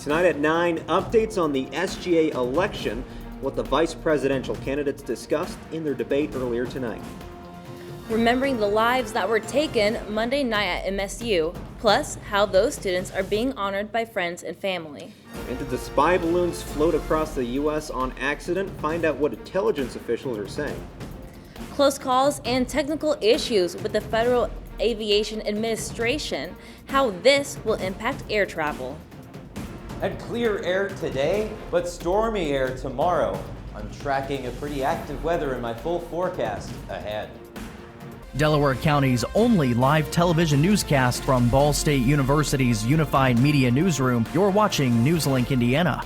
Tonight at 9, updates on the SGA election, what the vice presidential candidates discussed in their debate earlier tonight. Remembering the lives that were taken Monday night at MSU, plus how those students are being honored by friends and family. And did the spy balloons float across the U.S. on accident? Find out what intelligence officials are saying. Close calls and technical issues with the Federal Aviation Administration, how this will impact air travel. And clear air today, but stormy air tomorrow. I'm tracking a pretty active weather in my full forecast ahead. Delaware County's only live television newscast from Ball State University's Unified Media Newsroom. You're watching NewsLink Indiana.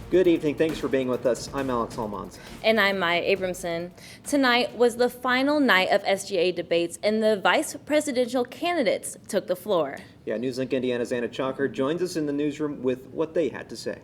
Good evening. Thanks for being with us. I'm Alex Holmans. And I'm Maya Abramson. Tonight was the final night of SGA debates, and the vice presidential candidates took the floor. Yeah, NewsLink Indiana's Anna Chalker joins us in the newsroom with what they had to say.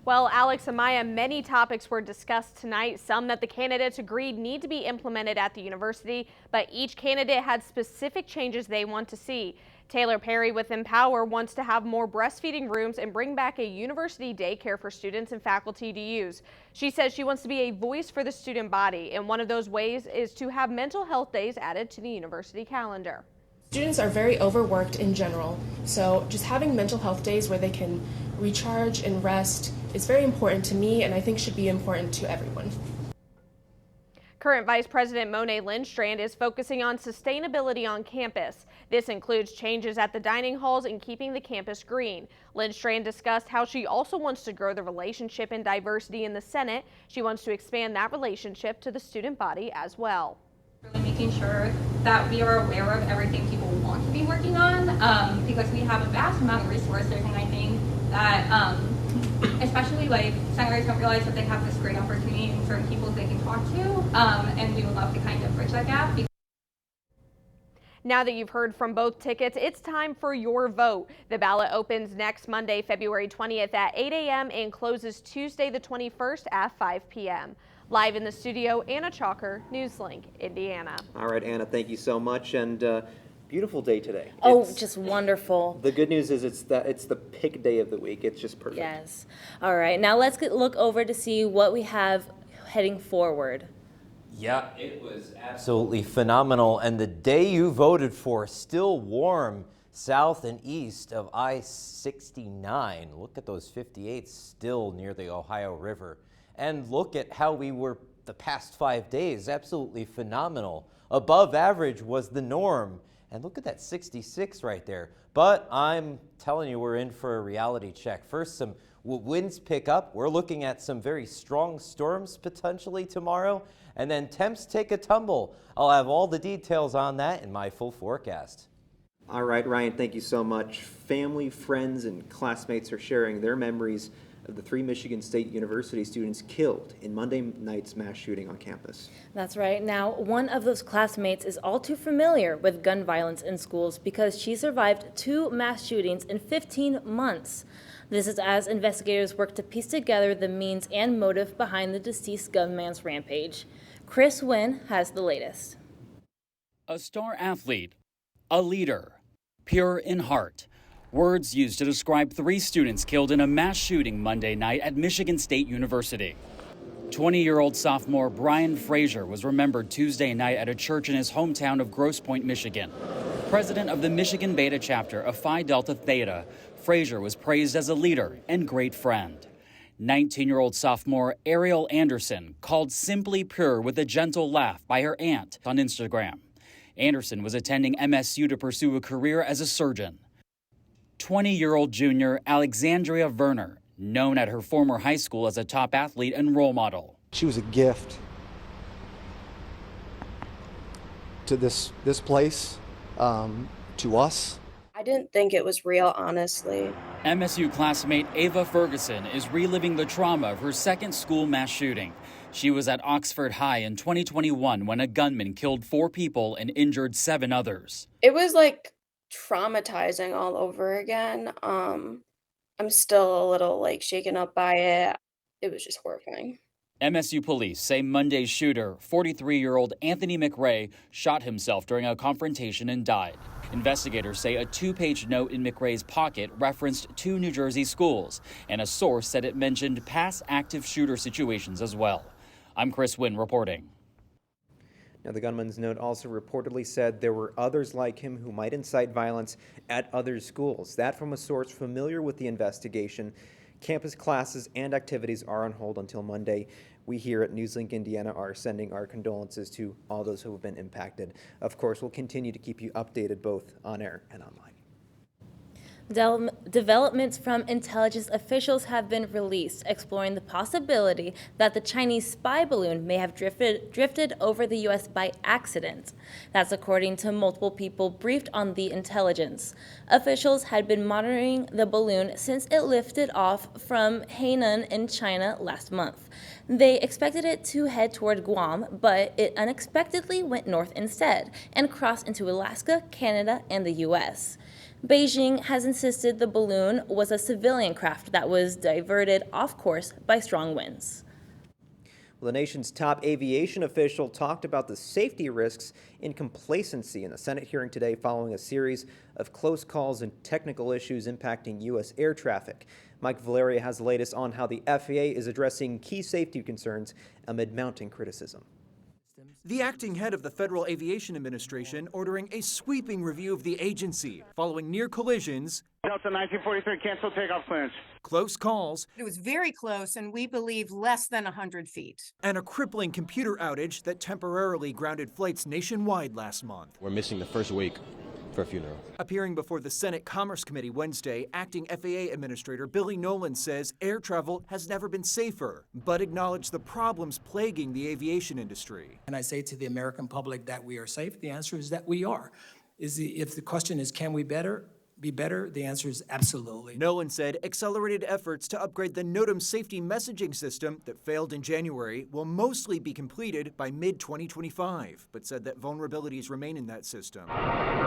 Well, Alex and Maya, many topics were discussed tonight, some that the candidates agreed need to be implemented at the university, but each candidate had specific changes they want to see. Taylor Perry with Empower wants to have more breastfeeding rooms and bring back a university daycare for students and faculty to use. She says she wants to be a voice for the student body, and one of those ways is to have mental health days added to the university calendar. Students are very overworked in general, so just having mental health days where they can recharge and rest is very important to me, and I think should be important to everyone. Current Vice President Monet Lindstrand is focusing on sustainability on campus. This includes changes at the dining halls and keeping the campus green. Lindstrand discussed how she also wants to grow the relationship and diversity in the Senate. She wants to expand that relationship to the student body as well. Really making sure that we are aware of everything people want to be working on, because we have a vast amount of resources, and I think that especially like senators don't realize that they have this great opportunity in certain people they can talk to, and we would love to kind of bridge that gap. Now that you've heard from both tickets, it's time for your vote. The ballot opens next Monday, February 20th at 8 a.m. and closes Tuesday the 21st at 5 p.m. Live in the studio, Anna Chalker, NewsLink, Indiana. All right, Anna, thank you so much, and beautiful day today. Oh, just wonderful. The good news is it's the pick day of the week. It's just perfect. Yes. All right, now let's look over to see what we have heading forward. Yeah, it was absolutely phenomenal, and the day you voted for still warm south and east of I-69. Look at those 58s still near the Ohio River. And look at how we were the past 5 days. Absolutely phenomenal. Above average was the norm. And look at that 66 right there. But I'm telling you, we're in for a reality check. First, some winds pick up. We're looking at some very strong storms potentially tomorrow. And then temps take a tumble. I'll have all the details on that in my full forecast. All right, Ryan, thank you so much. Family, friends, and classmates are sharing their memories of the 3 Michigan State University students killed in Monday night's mass shooting on campus. That's right. Now, one of those classmates is all too familiar with gun violence in schools because she survived 2 mass shootings in 15 months. This is as investigators work to piece together the means and motive behind the deceased gunman's rampage. Chris Wynn has the latest. A star athlete, a leader, pure in heart. Words used to describe 3 students killed in a mass shooting Monday night at Michigan State University. 20-year-old sophomore Brian Frazier was remembered Tuesday night at a church in his hometown of Grosse Pointe, Michigan. President of the Michigan Beta chapter of Phi Delta Theta, Frazier was praised as a leader and great friend. 19-year-old sophomore Ariel Anderson called simply pure with a gentle laugh by her aunt on Instagram. Anderson was attending MSU to pursue a career as a surgeon. 20-year-old junior Alexandria Verner, known at her former high school as a top athlete and role model. She was a gift to this place, to us. I didn't think it was real, honestly. MSU classmate Ava Ferguson is reliving the trauma of her second school mass shooting. She was at Oxford High in 2021 when a gunman killed 4 people and injured 7 others. It was like traumatizing all over again. I'm still a little shaken up by it. It was just horrifying. MSU police say Monday's shooter, 43-year-old Anthony McRae, shot himself during a confrontation and died. Investigators say a 2-page note in McRae's pocket referenced 2 New Jersey schools, and a source said it mentioned past active shooter situations as well. I'm Chris Wynn reporting. Now, the gunman's note also reportedly said there were others like him who might incite violence at other schools. That from a source familiar with the investigation. Campus classes and activities are on hold until Monday. We here at NewsLink Indiana are sending our condolences to all those who have been impacted. Of course, we'll continue to keep you updated both on air and online. Developments from intelligence officials have been released, exploring the possibility that the Chinese spy balloon may have drifted over the U.S. by accident. That's according to multiple people briefed on the intelligence. Officials had been monitoring the balloon since it lifted off from Hainan in China last month. They expected it to head toward Guam, but it unexpectedly went north instead and crossed into Alaska, Canada, and the U.S. Beijing has insisted the balloon was a civilian craft that was diverted off course by strong winds. Well, the nation's top aviation official talked about the safety risks in complacency in the Senate hearing today following a series of close calls and technical issues impacting U.S. air traffic. Mike Valeria has the latest on how the FAA is addressing key safety concerns amid mounting criticism. The acting head of the Federal Aviation Administration ordering a sweeping review of the agency following near collisions, Delta 1943, cancel takeoff clearance. Close calls. It was very close, and we believe less than 100 feet. And a crippling computer outage that temporarily grounded flights nationwide last month. We're missing the first week for a funeral. Appearing before the Senate Commerce Committee Wednesday, acting FAA Administrator Billy Nolan says air travel has never been safer, but acknowledged the problems plaguing the aviation industry. And I say to the American public that we are safe. The answer is that we are. If the question is, can we be better? The answer is absolutely. Nolan said accelerated efforts to upgrade the NOTAM safety messaging system that failed in January will mostly be completed by mid-2025, but said that vulnerabilities remain in that system,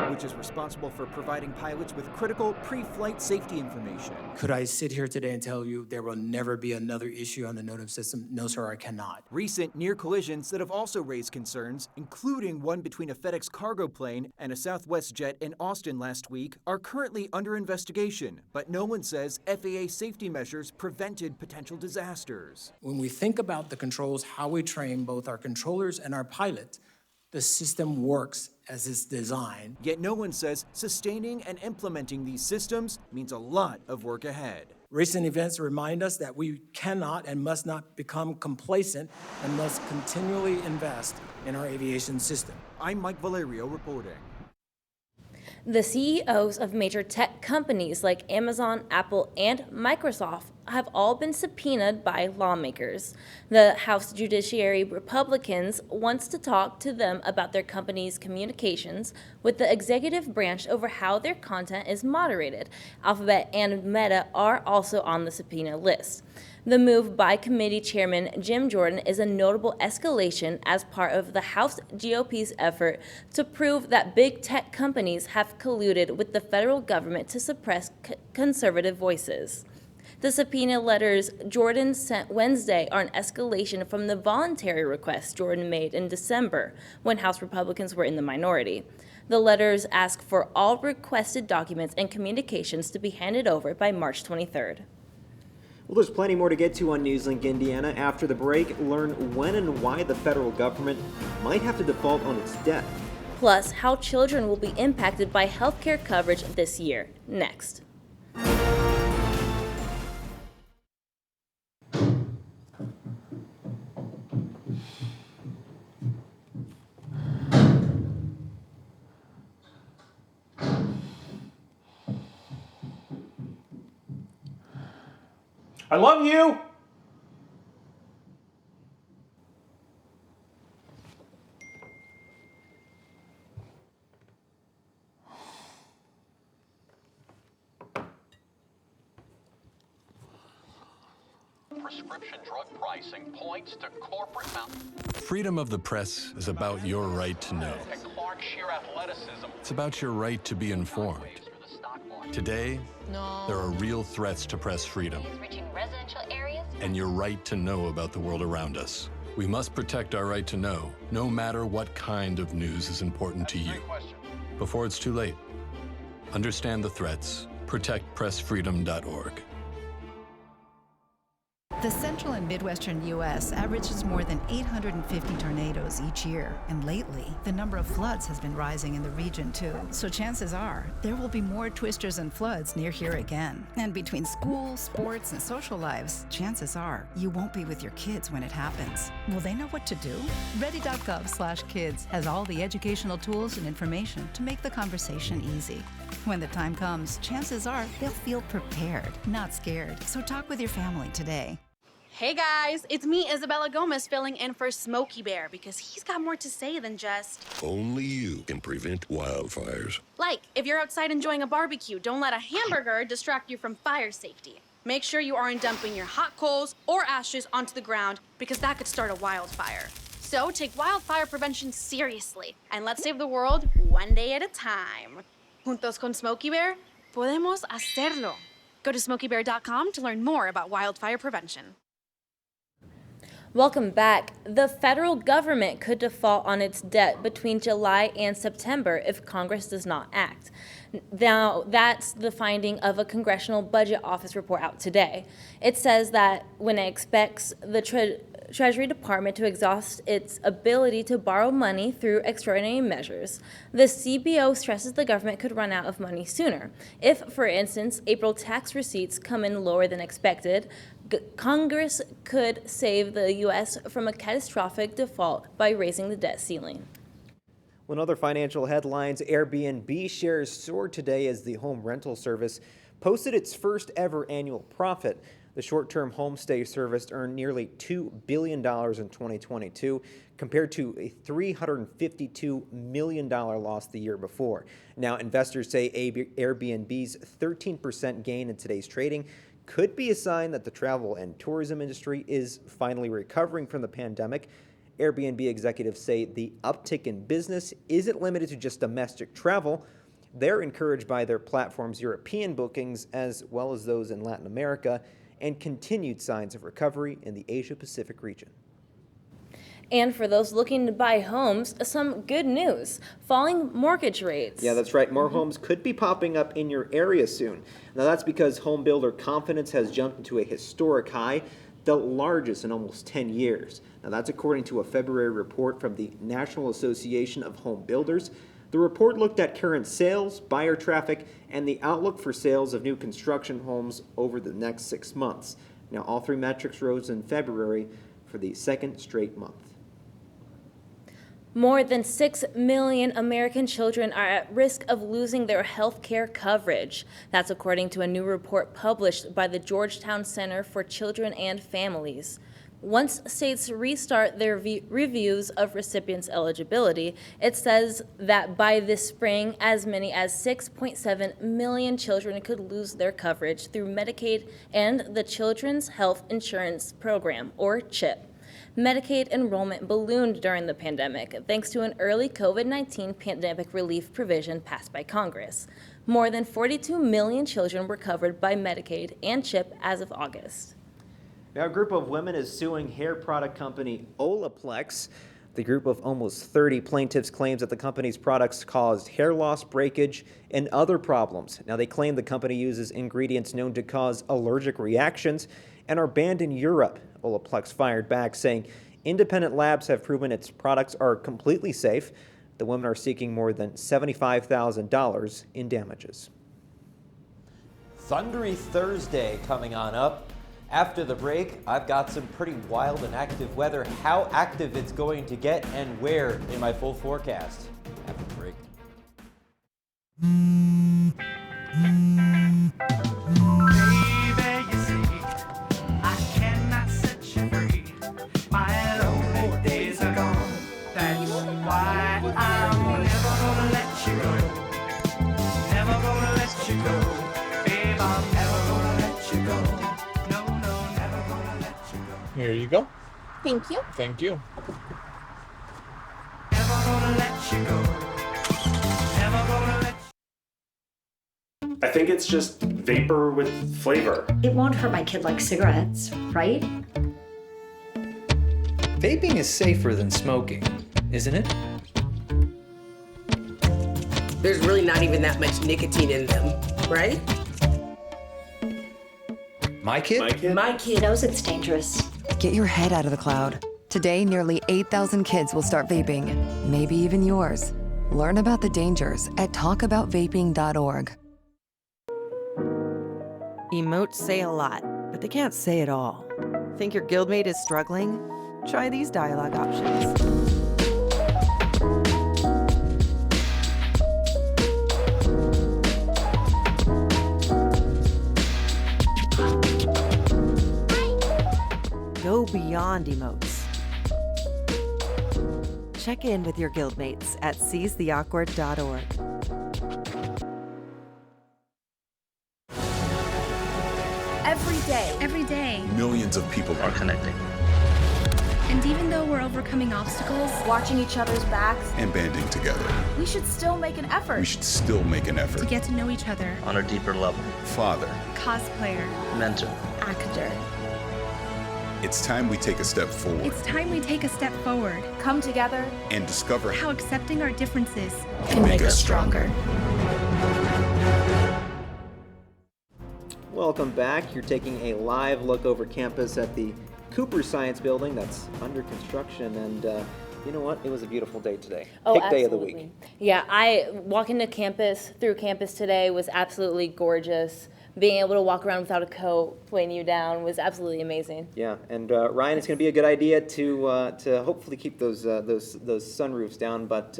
which is responsible for providing pilots with critical pre-flight safety information. Could I sit here today and tell you there will never be another issue on the NOTAM system? No, sir, I cannot. Recent near collisions that have also raised concerns, including one between a FedEx cargo plane and a Southwest jet in Austin last week, are currently under investigation, but Nolan says FAA safety measures prevented potential disasters. When we think about the controls, how we train both our controllers and our pilots, the system works as it's designed. Yet Nolan says sustaining and implementing these systems means a lot of work ahead. Recent events remind us that we cannot and must not become complacent and must continually invest in our aviation system. I'm Mike Valerio reporting. The CEOs of major tech companies like Amazon, Apple, and Microsoft have all been subpoenaed by lawmakers. The House Judiciary Republicans wants to talk to them about their company's communications with the executive branch over how their content is moderated. Alphabet and Meta are also on the subpoena list. The move by committee chairman Jim Jordan is a notable escalation as part of the House GOP's effort to prove that big tech companies have colluded with the federal government to suppress conservative voices. The subpoena letters Jordan sent Wednesday are an escalation from the voluntary request Jordan made in December when House Republicans were in the minority. The letters ask for all requested documents and communications to be handed over by March 23rd. Well, there's plenty more to get to on NewsLink Indiana. After the break, learn when and why the federal government might have to default on its debt. Plus, how children will be impacted by health care coverage this year. Next. I love you! Prescription drug pricing points to corporate Freedom of the press is about your right to know. and Clark sheer athleticism. It's about your right to be informed. Today, there are real threats to press freedom. Reaching residential areas and your right to know about the world around us. We must protect our right to know, no matter what kind of news is important to you. Before it's too late, understand the threats. ProtectPressFreedom.org. The central and midwestern U.S. averages more than 850 tornadoes each year, and lately, the number of floods has been rising in the region too. So chances are, there will be more twisters and floods near here again. And between school, sports, and social lives, chances are, you won't be with your kids when it happens. Will they know what to do? Ready.gov/kids has all the educational tools and information to make the conversation easy. When the time comes, chances are they'll feel prepared, not scared. So talk with your family today. Hey guys, it's me, Isabella Gomez, filling in for Smokey Bear because he's got more to say than just... Only you can prevent wildfires. Like, if you're outside enjoying a barbecue, don't let a hamburger distract you from fire safety. Make sure you aren't dumping your hot coals or ashes onto the ground because that could start a wildfire. So take wildfire prevention seriously and let's save the world one day at a time. Juntos con Smokey Bear, podemos hacerlo. Go to smokeybear.com to learn more about wildfire prevention. Welcome back. The federal government could default on its debt between July and September if Congress does not act. Now, that's the finding of a Congressional Budget Office report out today. It says that when it expects the Treasury Department to exhaust its ability to borrow money through extraordinary measures, the CBO stresses the government could run out of money sooner. If, for instance, April tax receipts come in lower than expected, Congress could save the U.S. from a catastrophic default by raising the debt ceiling. Well, in other financial headlines, Airbnb shares soared today as the home rental service posted its first ever annual profit. The short-term homestay service earned nearly $2 billion in 2022 compared to a $352 million loss the year before. Now, investors say Airbnb's 13% gain in today's trading could be a sign that the travel and tourism industry is finally recovering from the pandemic. Airbnb executives say the uptick in business isn't limited to just domestic travel. They're encouraged by their platform's European bookings as well as those in Latin America and continued signs of recovery in the Asia-Pacific region. And for those looking to buy homes, some good news. Falling mortgage rates. Yeah, that's right. More homes could be popping up in your area soon. Now, that's because home builder confidence has jumped into a historic high, the largest in almost 10 years. Now, that's according to a February report from the National Association of Home Builders. The report looked at current sales, buyer traffic, and the outlook for sales of new construction homes over the next 6 months. Now, all three metrics rose in February for the second straight month. More than 6 million American children are at risk of losing their health care coverage. That's according to a new report published by the Georgetown Center for Children and Families. Once states restart their reviews of recipients' eligibility, it says that by this spring, as many as 6.7 million children could lose their coverage through Medicaid and the Children's Health Insurance Program, or CHIP. Medicaid enrollment ballooned during the pandemic thanks to an early COVID-19 pandemic relief provision passed by Congress. More than 42 million children were covered by Medicaid and CHIP as of August. Now, a group of women is suing hair product company Olaplex. The group of almost 30 plaintiffs claims that the company's products caused hair loss, breakage, and other problems. Now, they claim the company uses ingredients known to cause allergic reactions and are banned in Europe. Olaplex fired back, saying independent labs have proven its products are completely safe. The women are seeking more than $75,000 in damages. Thundery Thursday coming on up. After the break, I've got some pretty wild and active weather, how active it's going to get, and where in my full forecast. After the break. Here you go. Thank you. Thank you. think it's just vapor with flavor. It won't hurt my kid like cigarettes, right? Vaping is safer than smoking, isn't it? There's really not even that much nicotine in them, right? My kid? My kid knows it's dangerous. Get your head out of the cloud. Today, nearly 8,000 kids will start vaping, maybe even yours. Learn about the dangers at talkaboutvaping.org. Emotes say a lot, but they can't say it all. Think your guildmate is struggling? Try these dialogue options. Go beyond emotes. Check in with your guildmates at seizetheawkward.org. Every day, Millions of people are connecting and even though we're overcoming obstacles, Watching each other's backs, and banding together. we should still make an effort We should still make an to effort. get to know each other. On a deeper level. Father, Cosplayer, mentor. actor. It's time we take a step forward It's time we take a step forward. Come together. and discover How accepting our differences can make us stronger. Welcome back. You're taking a live look over campus at the Cooper Science Building that's under construction, and you know what? It was a beautiful day today. Oh, Pick absolutely. day of the week. Yeah, walking through campus today was absolutely gorgeous. Being able to walk around without a coat weighing you down was absolutely amazing. Yeah, and Ryan, it's going to be a good idea to hopefully keep those sunroofs down. But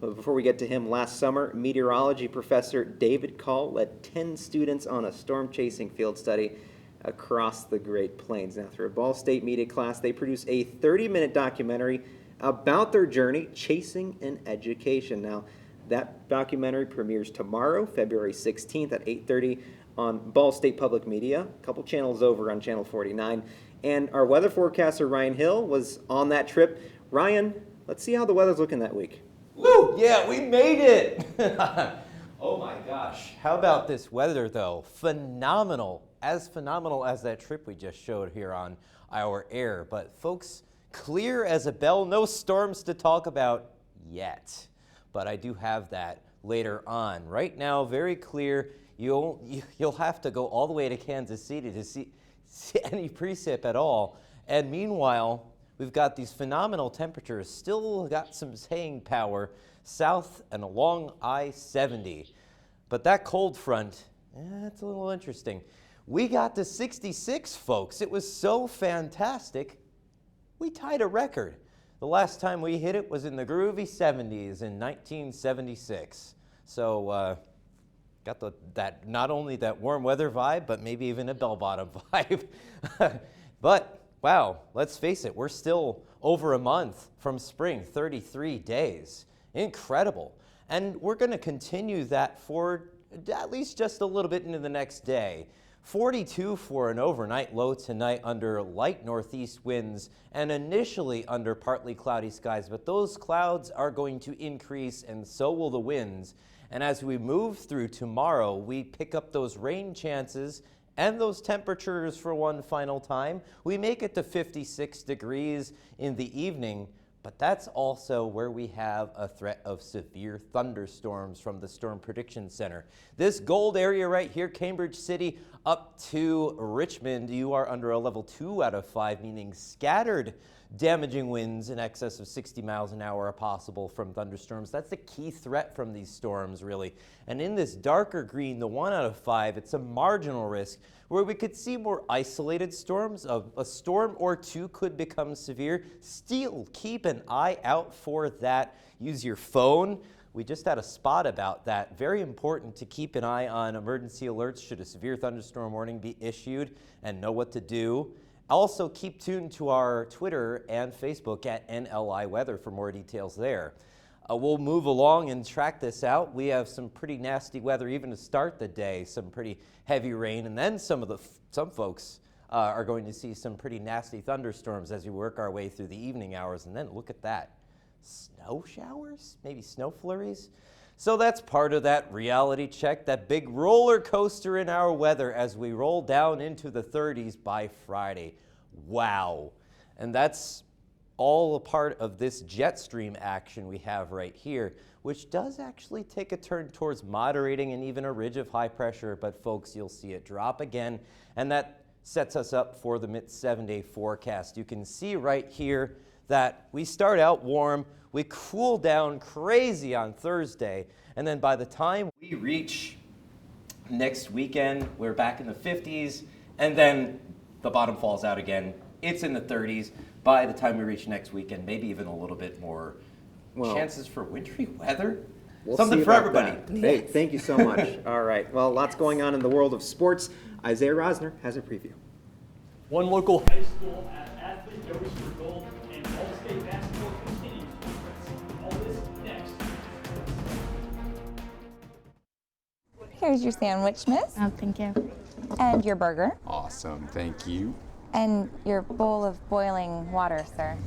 before we get to him, last summer, meteorology professor David Call led 10 students on a storm chasing field study across the Great Plains. Now, through a Ball State media class, they produced a 30-minute documentary about their journey chasing an education. Now, that documentary premieres tomorrow, February 16th at 8:30 on Ball State Public Media, a couple channels over on Channel 49. And our weather forecaster, Ryan Hill, was on that trip. Ryan, let's see how the weather's looking that week. Woo! Yeah, we made it! Oh my gosh. How about this weather though? Phenomenal as that trip we just showed here on our air. But folks, clear as a bell, no storms to talk about yet. But I do have that later on. Right now, very clear. You'll have to go all the way to Kansas City to see any precip at all. And meanwhile, we've got these phenomenal temperatures, still got some staying power south and along I-70. But that cold front, it's a little interesting. We got to 66, folks. It was so fantastic. We tied a record. The last time we hit it was in the groovy 70s in 1976. So got that not only that warm weather vibe, but maybe even a bell-bottom vibe. But wow, let's face it, we're still over a month from spring, 33 days. Incredible. And we're going to continue that for at least just a little bit into the next day. 42 for an overnight low tonight under light northeast winds and initially under partly cloudy skies, but those clouds are going to increase and so will the winds. And as we move through tomorrow, we pick up those rain chances and those temperatures for one final time. We make it to 56 degrees in the evening, but that's also where we have a threat of severe thunderstorms from the Storm Prediction Center. This gold area right here, Cambridge City up to Richmond, you are under a level 2 out of 5, meaning scattered damaging winds in excess of 60 miles an hour are possible from thunderstorms. That's the key threat from these storms, really. And in this darker green, the 1 out of 5, it's a marginal risk where we could see more isolated storms. A storm or two could become severe. Still, keep an eye out for that. Use your phone. We just had a spot about that. Very important to keep an eye on emergency alerts should a severe thunderstorm warning be issued and know what to do. Also, keep tuned to our Twitter and Facebook at NLI Weather for more details there. We'll move along and track this out. We have some pretty nasty weather even to start the day, some pretty heavy rain, and then some folks are going to see some pretty nasty thunderstorms as we work our way through the evening hours. And then look at that, snow showers, maybe snow flurries. So that's part of that reality check, that big roller coaster in our weather as we roll down into the 30s by Friday. Wow. And that's all a part of this jet stream action we have right here, which does actually take a turn towards moderating and even a ridge of high pressure. But folks, you'll see it drop again, and that sets us up for the mid 7-day forecast. You can see right here that we start out warm, we cool down crazy on Thursday, and then by the time we reach next weekend, we're back in the 50s, and then the bottom falls out again. It's in the 30s by the time we reach next weekend, maybe even a little bit more chances for wintry weather. We'll Something see for about everybody. that. Hey, thank you so much. All right, well, lots going on in the world of sports. Isaiah Rosner has a preview. One local high school athlete goes for gold, and all-state basketball continues to progress. All this next. Here's your sandwich, miss. Oh, thank you. And your burger. Awesome, thank you. And your bowl of boiling water, sir.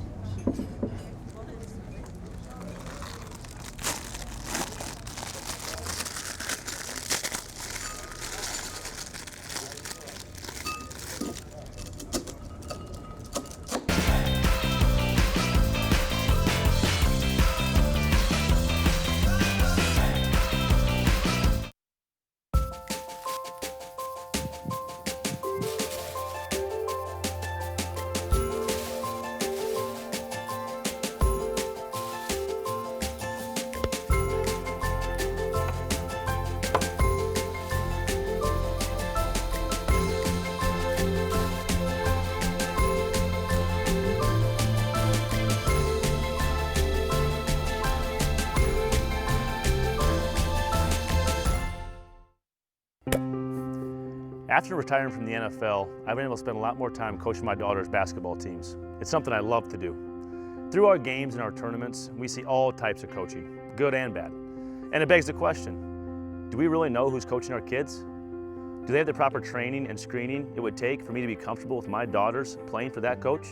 After retiring from the NFL, I've been able to spend a lot more time coaching my daughter's basketball teams. It's something I love to do. Through our games and our tournaments, we see all types of coaching, good and bad. And it begs the question, do we really know who's coaching our kids? Do they have the proper training and screening it would take for me to be comfortable with my daughters playing for that coach?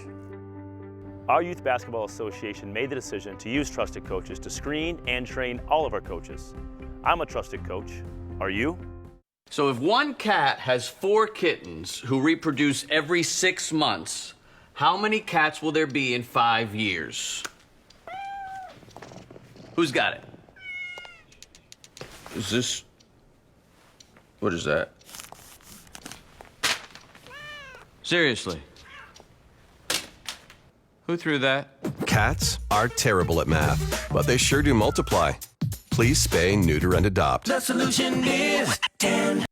Our Youth Basketball Association made the decision to use trusted coaches to screen and train all of our coaches. I'm a trusted coach. Are you? So if one cat has 4 kittens who reproduce every 6 months, how many cats will there be in 5 years? Who's got it? Is this... What is that? Seriously? Who threw that? Cats are terrible at math, but they sure do multiply. Please spay, neuter, and adopt. The solution is 10.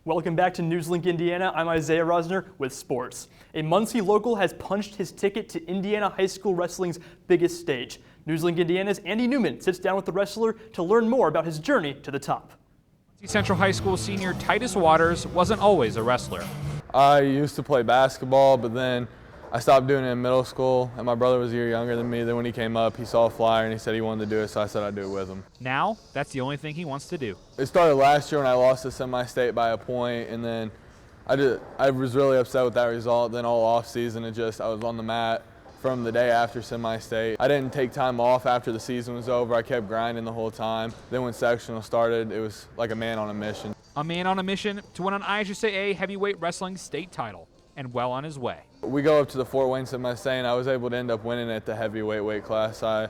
Welcome back to NewsLink Indiana. I'm Isaiah Rosner with sports. A Muncie local has punched his ticket to Indiana high school wrestling's biggest stage. NewsLink Indiana's Andy Newman sits down with the wrestler to learn more about his journey to the top. Muncie Central High School senior Titus Waters wasn't always a wrestler. I used to play basketball, but then I stopped doing it in middle school, and my brother was a year younger than me. Then when he came up, he saw a flyer and he said he wanted to do it, so I said I'd do it with him. Now, that's the only thing he wants to do. It started last year when I lost to semi-state by a point, and then I was really upset with that result. Then all off season, I was on the mat from the day after semi-state. I didn't take time off after the season was over. I kept grinding the whole time. Then when sectional started, it was like a man on a mission. A man on a mission to win an IHSAA heavyweight wrestling state title, and well on his way. We go up to the Fort Wayne semi-state, and I was able to end up winning at the heavyweight weight class. I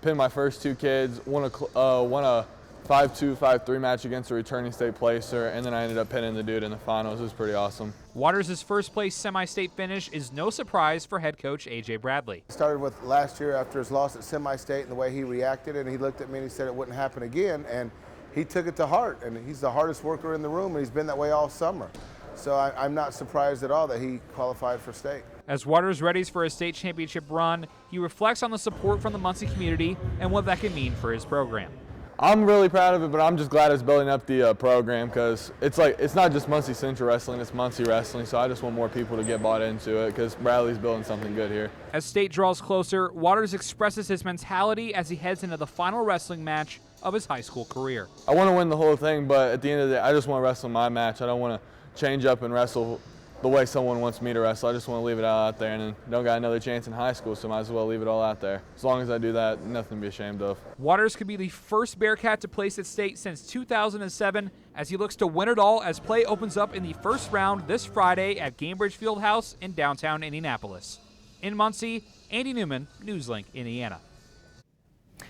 pinned my first 2 kids, won a 5-2, 5-3 match against a returning state placer, and then I ended up pinning the dude in the finals. It was pretty awesome. Waters' first place semi-state finish is no surprise for head coach A.J. Bradley. Started with last year after his loss at semi-state and the way he reacted, and he looked at me and he said it wouldn't happen again, and he took it to heart, and he's the hardest worker in the room, and he's been that way all summer. So I'm not surprised at all that he qualified for state. As Waters readies for a state championship run, he reflects on the support from the Muncie community and what that can mean for his program. I'm really proud of it, but I'm just glad it's building up the program, because it's not just Muncie Central Wrestling, it's Muncie Wrestling, so I just want more people to get bought into it, because Bradley's building something good here. As state draws closer, Waters expresses his mentality as he heads into the final wrestling match of his high school career. I want to win the whole thing, but at the end of the day, I just want to wrestle my match. I don't want to change up and wrestle the way someone wants me to wrestle. I just want to leave it all out there, and then don't got another chance in high school, so might as well leave it all out there. As long as I do that, nothing to be ashamed of. Waters could be the first Bearcat to place at state since 2007 as he looks to win it all as play opens up in the first round this Friday at Gainbridge Fieldhouse in downtown Indianapolis. In Muncie, Andy Newman, NewsLink, Indiana.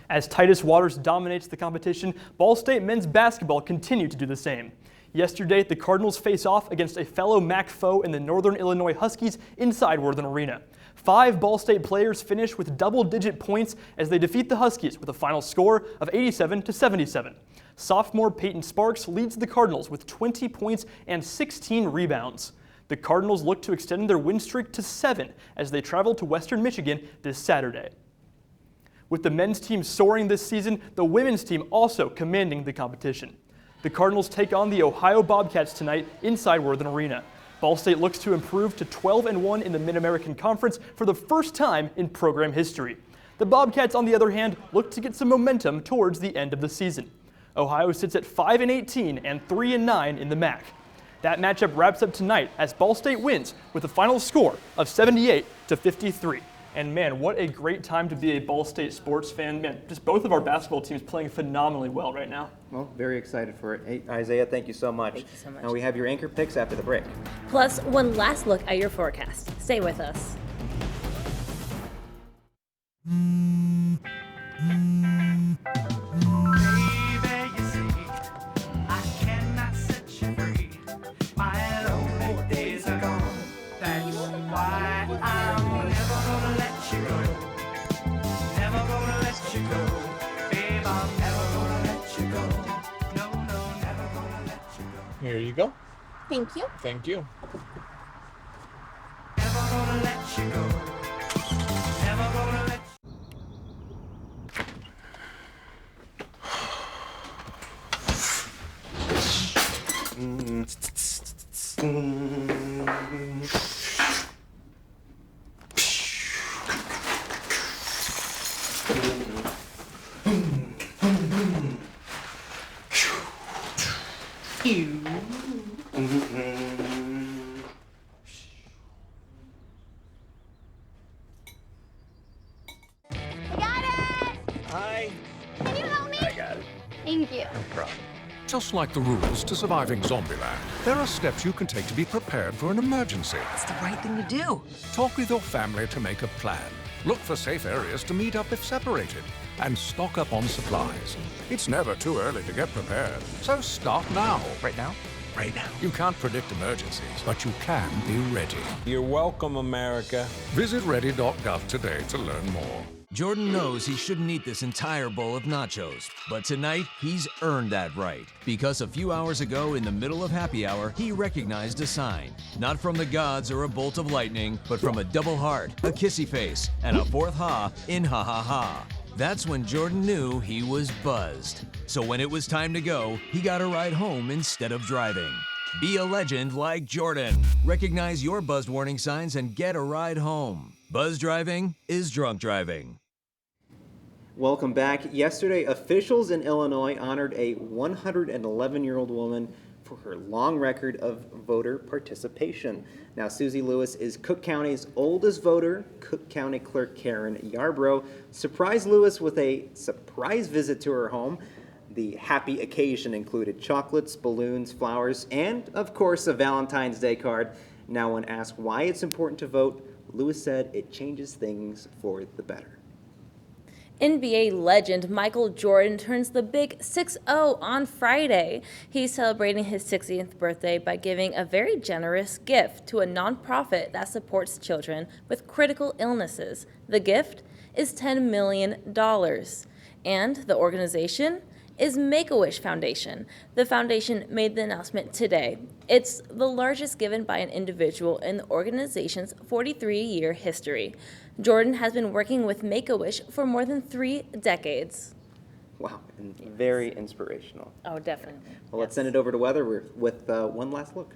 As Titus Waters dominates the competition, Ball State men's basketball continued to do the same. Yesterday, the Cardinals face off against a fellow MAC foe in the Northern Illinois Huskies inside Worthen Arena. 5 Ball State players finish with double-digit points as they defeat the Huskies with a final score of 87-77. Sophomore Peyton Sparks leads the Cardinals with 20 points and 16 rebounds. The Cardinals look to extend their win streak to 7 as they travel to Western Michigan this Saturday. With the men's team soaring this season, the women's team also commanding the competition. The Cardinals take on the Ohio Bobcats tonight inside Worthen Arena. Ball State looks to improve to 12-1 in the Mid-American Conference for the first time in program history. The Bobcats, on the other hand, look to get some momentum towards the end of the season. Ohio sits at 5-18 and 3-9 in the MAC. That matchup wraps up tonight as Ball State wins with a final score of 78-53. And man, what a great time to be a Ball State sports fan. Man, just both of our basketball teams playing phenomenally well right now. Well, very excited for it. Hey, Isaiah, thank you so much. Thank you so much. Now we have your anchor picks after the break. Plus, one last look at your forecast. Stay with us. Here you go. Thank you. Thank you. Thank you. Just like the rules to surviving Zombieland, there are steps you can take to be prepared for an emergency. It's the right thing to do. Talk with your family to make a plan. Look for safe areas to meet up if separated. And stock up on supplies. It's never too early to get prepared, so start now. Right now? Right now. You can't predict emergencies, but you can be ready. You're welcome, America. Visit ready.gov today to learn more. Jordan knows he shouldn't eat this entire bowl of nachos, but tonight he's earned that right. Because a few hours ago, in the middle of happy hour, he recognized a sign. Not from the gods or a bolt of lightning, but from a double heart, a kissy face, and a fourth ha in ha ha ha. That's when Jordan knew he was buzzed. So when it was time to go, he got a ride home instead of driving. Be a legend like Jordan. Recognize your buzzed warning signs and get a ride home. Buzz driving is drunk driving. Welcome back. Yesterday, officials in Illinois honored a 111-year-old woman for her long record of voter participation. Now, Susie Lewis is Cook County's oldest voter. Cook County Clerk Karen Yarbrough surprised Lewis with a surprise visit to her home. The happy occasion included chocolates, balloons, flowers, and, of course, a Valentine's Day card. Now, when asked why it's important to vote, Lewis said it changes things for the better. NBA legend Michael Jordan turns the big 6-0 on Friday. He's celebrating his 60th birthday by giving a very generous gift to a nonprofit that supports children with critical illnesses. The gift is $10 million, and the organization is Make-A-Wish Foundation. The foundation made the announcement today. It's the largest given by an individual in the organization's 43-year history. Jordan has been working with Make-A-Wish for more than 3 decades. Wow, and very inspirational. Oh, definitely. Well, let's send it over to weather with one last look.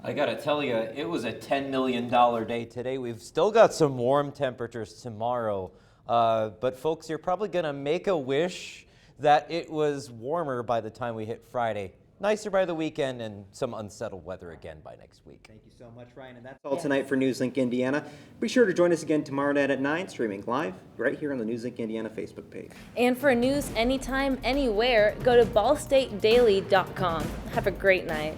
I gotta tell you, it was a $10 million day today. We've still got some warm temperatures tomorrow. But folks, you're probably gonna make a wish that it was warmer by the time we hit Friday. nicer by the weekend and some unsettled weather again by next week. Thank you so much, Ryan. And that's all tonight for NewsLink Indiana. Be sure to join us again tomorrow night at 9, streaming live right here on the NewsLink Indiana Facebook page. And for news anytime, anywhere, go to ballstatedaily.com. Have a great night.